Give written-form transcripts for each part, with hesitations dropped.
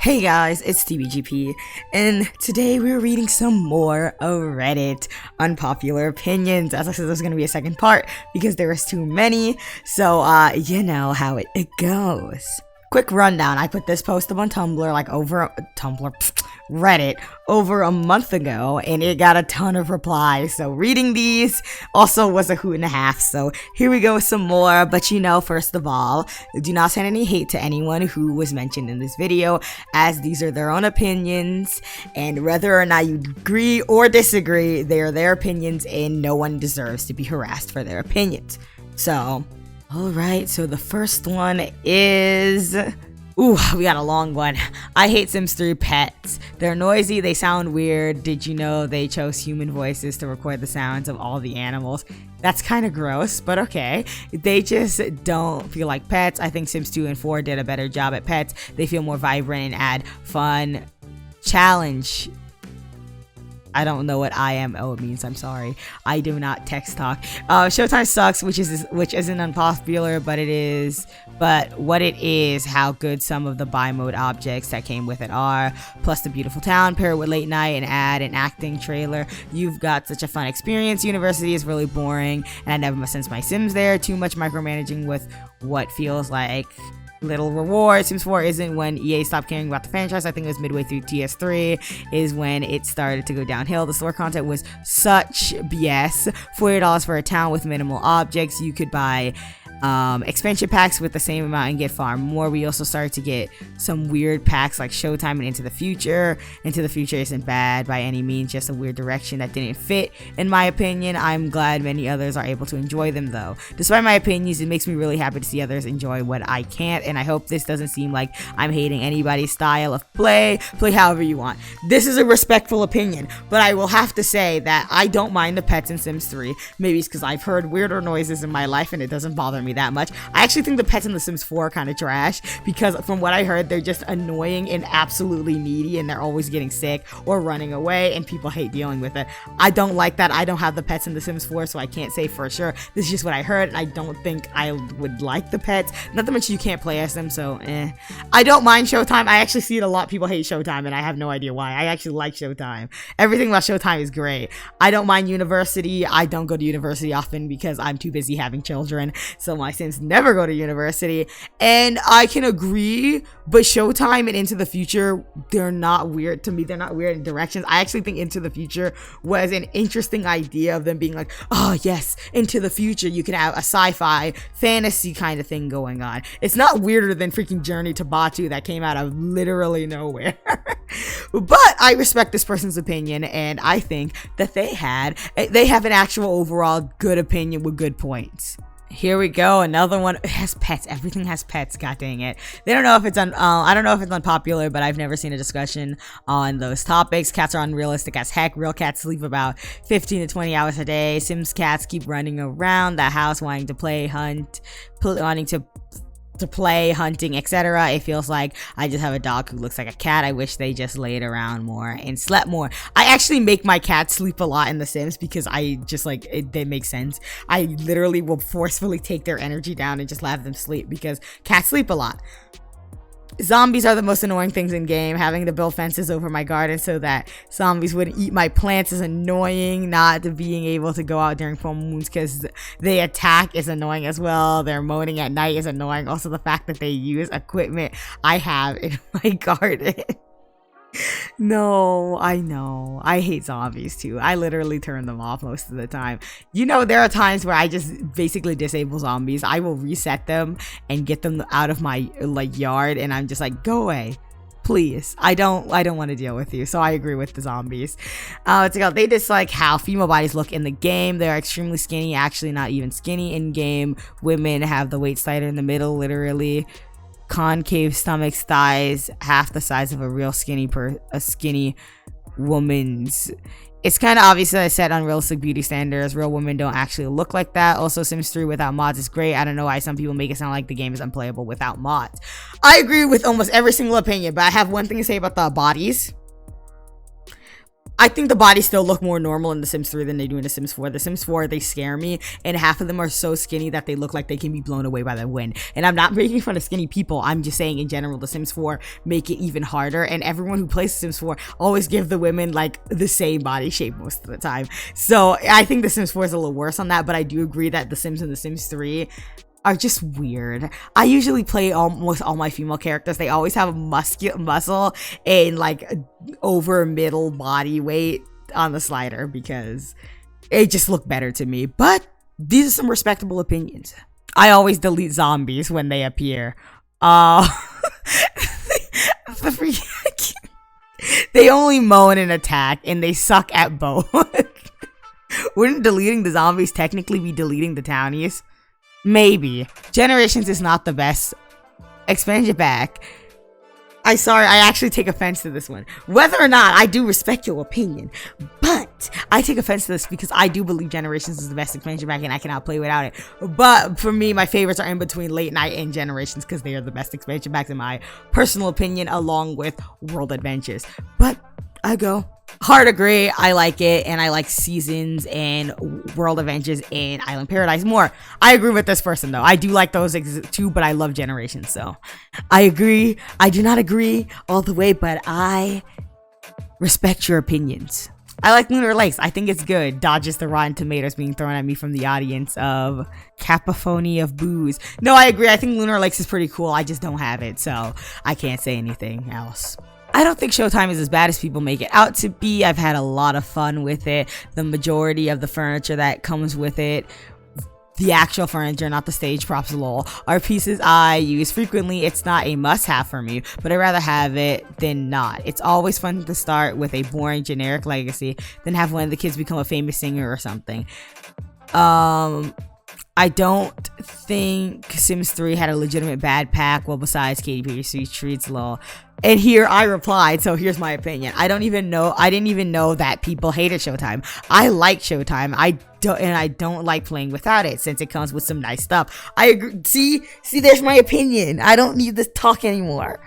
Hey guys, it's TBGP, and today we're reading some more of Reddit Unpopular Opinions. As I said, there's going to be a second part because there was too many, so you know how it goes. Quick rundown, I put this post up on Reddit over a month ago, and it got a ton of replies, so reading these also was a hoot and a half, so here we go with some more. But you know, first of all, do not send any hate to anyone who was mentioned in this video, as these are their own opinions, and whether or not you agree or disagree, they are their opinions, and no one deserves to be harassed for their opinions. So alright, so the first one is... Ooh, we got a long one. I hate Sims 3 pets. They're noisy, they sound weird. Did you know they chose human voices to record the sounds of all the animals? That's kind of gross, but okay. They just don't feel like pets. I think Sims 2 and 4 did a better job at pets. They feel more vibrant and add fun. Challenge. I don't know what IMO means, I'm sorry. I do not text talk. Showtime sucks, which isn't unpopular, but what it is, how good some of the buy mode objects that came with it are, plus the beautiful town, pair it with late night and add an acting trailer. You've got such a fun experience. University is really boring, and I never since my Sims there. Too much micromanaging with what feels like little reward. Sims 4 isn't when EA stopped caring about the franchise. I think it was midway through TS3 is when it started to go downhill. The store content was such BS. $40 for a town with minimal objects. You could buy expansion packs with the same amount and get far more. We also started to get some weird packs like Showtime and Into the Future. Into the Future isn't bad by any means, just a weird direction that didn't fit in my opinion. I'm glad many others are able to enjoy them though. Despite my opinions, it makes me really happy to see others enjoy what I can't, and I hope this doesn't seem like I'm hating anybody's style of play. Play however you want. This is a respectful opinion, but I will have to say that I don't mind the pets in Sims 3. Maybe it's because I've heard weirder noises in my life and it doesn't bother me that much. I actually think the pets in The Sims 4 are kind of trash because from what I heard, they're just annoying and absolutely needy, and they're always getting sick or running away, and people hate dealing with it. I don't like that. I don't have the pets in The Sims 4, so I can't say for sure. This is just what I heard, and I don't think I would like the pets. Not to mention you can't play as them, so I don't mind Showtime. I actually see it a lot. People hate Showtime, and I have no idea why. I actually like Showtime. Everything about Showtime is great. I don't mind University. I don't go to university often because I'm too busy having children, so my Sims never go to university, and I can agree, but Showtime and Into the Future, they're not weird to me. They're not weird in directions. I actually think Into the Future was an interesting idea of them being like, oh yes, Into the Future, you can have a sci-fi fantasy kind of thing going on. It's not weirder than freaking Journey to Batu that came out of literally nowhere. But I respect this person's opinion, and I think that they have an actual overall good opinion with good points. Here we go, another one. It has pets. Everything has pets. God dang it. They don't know if it's I don't know if it's unpopular, but I've never seen a discussion on those topics. Cats are unrealistic as heck. Real cats sleep about 15 to 20 hours a day. Sims cats keep running around the house wanting to play, wanting to play, hunting, etc. It feels like I just have a dog who looks like a cat. I wish they just laid around more and slept more. I actually make my cat sleep a lot in The Sims because I just like they make sense. I literally will forcefully take their energy down and just let them sleep because cats sleep a lot. Zombies are the most annoying things in game. Having to build fences over my garden so that zombies wouldn't eat my plants is annoying. Not being able to go out during full moons because they attack is annoying as well. Their moaning at night is annoying. Also, the fact that they use equipment I have in my garden. No, I know. I hate zombies too. I literally turn them off most of the time. You know, there are times where I just basically disable zombies. I will reset them and get them out of my yard, and I'm just like, go away, please. I don't want to deal with you. So I agree with the zombies. They dislike how female bodies look in the game. They're extremely skinny, actually not even skinny in game. Women have the waist slider in the middle, literally. Concave stomachs, thighs half the size of a real skinny woman's. It's kind of obvious that I set unrealistic beauty standards. Real women don't actually look like that. Also, Sims 3 without mods is great. I don't know why some people make it sound like the game is unplayable without mods. I agree with almost every single opinion, but I have one thing to say about the bodies. I think the bodies still look more normal in The Sims 3 than they do in The Sims 4. The Sims 4, they scare me, and half of them are so skinny that they look like they can be blown away by the wind. And I'm not making fun of skinny people. I'm just saying in general, The Sims 4 make it even harder, and everyone who plays The Sims 4 always give the women like the same body shape most of the time. So I think The Sims 4 is a little worse on that, but I do agree that The Sims and The Sims 3 are just weird. I usually play almost all my female characters. They always have a muscle and like over middle body weight on the slider because it just look better to me. But these are some respectable opinions. I always delete zombies when they appear. They only moan and attack, and they suck at both. Wouldn't deleting the zombies technically be deleting the townies? Maybe. Generations is not the best expansion pack. I actually take offense to this one. Whether or not I do respect your opinion, but I take offense to this because I do believe Generations is the best expansion pack and I cannot play without it. But for me, my favorites are in between Late Night and Generations because they are the best expansion packs in my personal opinion, along with World Adventures. But I go hard agree. I like it, and I like Seasons and World Adventures and Island Paradise more. I agree with this person though. I do like those too, but I love Generations, so I agree. I do not agree all the way, but I respect your opinions. I like Lunar Lakes. I think it's good. Dodges the Rotten Tomatoes being thrown at me from the audience of Cacophony of Booze. No, I agree. I think Lunar Lakes is pretty cool. I just don't have it, so I can't say anything else. I don't think Showtime is as bad as people make it out to be. I've had a lot of fun with it. The majority of the furniture that comes with it, the actual furniture, not the stage props, lol, are pieces I use frequently. It's not a must-have for me, but I'd rather have it than not. It's always fun to start with a boring, generic legacy than have one of the kids become a famous singer or something. I don't think Sims 3 had a legitimate bad pack, well, besides Katy Perry Sweet Treats, lol. And here I replied, so here's my opinion. I didn't even know that people hated Showtime. I like Showtime. I don't like playing without it since it comes with some nice stuff. I agree. See, there's my opinion. I don't need this talk anymore.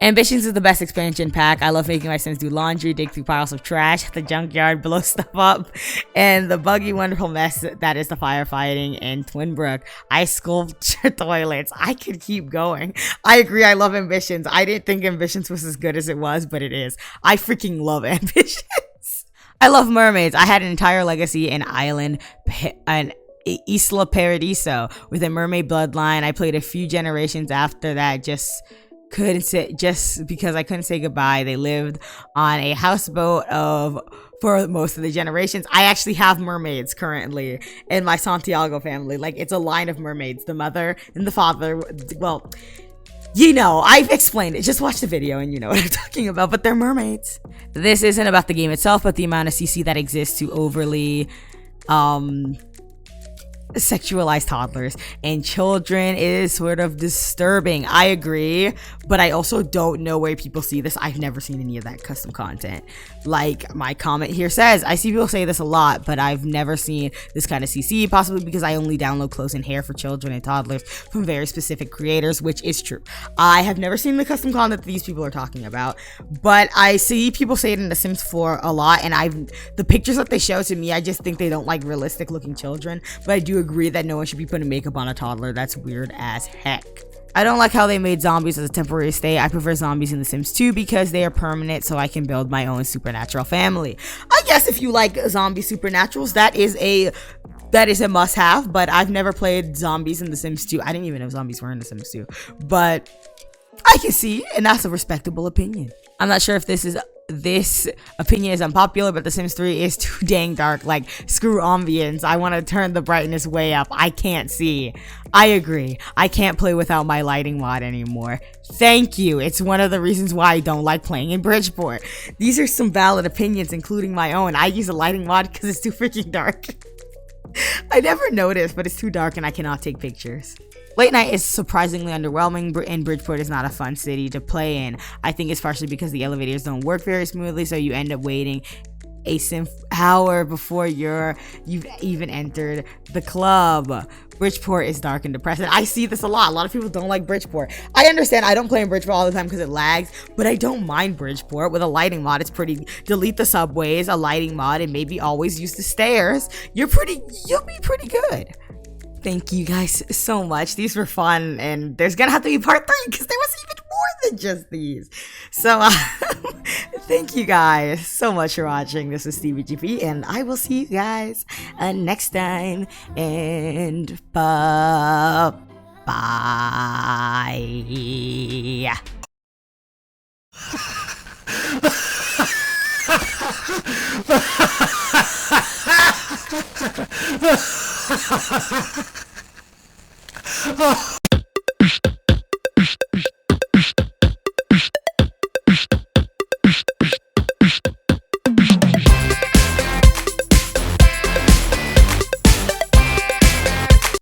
Ambitions is the best expansion pack. I love making my Sims do laundry, dig through piles of trash at the junkyard, blow stuff up, and the buggy wonderful mess that is the firefighting in Twinbrook. I sculpture toilets. I could keep going. I agree. I love Ambitions. I didn't think Ambitions was as good as it was, but it is. I freaking love Ambitions. I love mermaids. I had an entire legacy in Island, an Isla Paradiso with a mermaid bloodline. I played a few generations after that just because I couldn't say goodbye. They lived on a houseboat for most of the generations. I actually have mermaids currently in my Santiago family. Like, it's a line of mermaids. The mother and the father, well, you know, I've explained it. Just watch the video and you know what I'm talking about, but they're mermaids. This isn't about the game itself, but the amount of CC that exists to overly sexualized toddlers and children is sort of disturbing. I agree, but I also don't know where people see this. I've never seen any of that custom content. Like my comment here says, I see people say this a lot, but I've never seen this kind of CC, possibly because I only download clothes and hair for children and toddlers from very specific creators, which is true. I have never seen the custom content that these people are talking about, but I see people say it in The Sims 4 a lot, and the pictures that they show to me, I just think they don't like realistic looking children, but I do agree that no one should be putting makeup on a toddler. That's weird as heck. I don't like how they made zombies as a temporary state. I prefer zombies in The Sims 2 because they are permanent, so I can build my own supernatural family. I guess if you like zombie supernaturals, that is a must-have, but I've never played zombies in The Sims 2. I didn't even know zombies were in The Sims 2, but I can see, and that's a respectable opinion. I'm not sure if this opinion is unpopular, but The Sims 3 is too dang dark. Like, screw ambience. I want to turn the brightness way up. I can't see. I agree. I can't play without my lighting mod anymore. Thank you. It's one of the reasons why I don't like playing in Bridgeport. These are some valid opinions, including my own. I use a lighting mod because it's too freaking dark. I never noticed, but it's too dark and I cannot take pictures. Late Night is surprisingly underwhelming, and Bridgeport is not a fun city to play in. I think it's partially because the elevators don't work very smoothly, so you end up waiting a synth hour before you've even entered the club. Bridgeport is dark and depressing. I see this a lot. A lot of people don't like Bridgeport. I understand. I don't play in Bridgeport all the time because it lags, but I don't mind Bridgeport. With a lighting mod, it's pretty. Delete the subways, a lighting mod, and maybe always use the stairs. You'll be pretty good. Thank you guys so much. These were fun, and there's gonna have to be part 3 because there was even more than just these. So, thank you guys so much for watching. This is TBGP, and I will see you guys next time. And bye.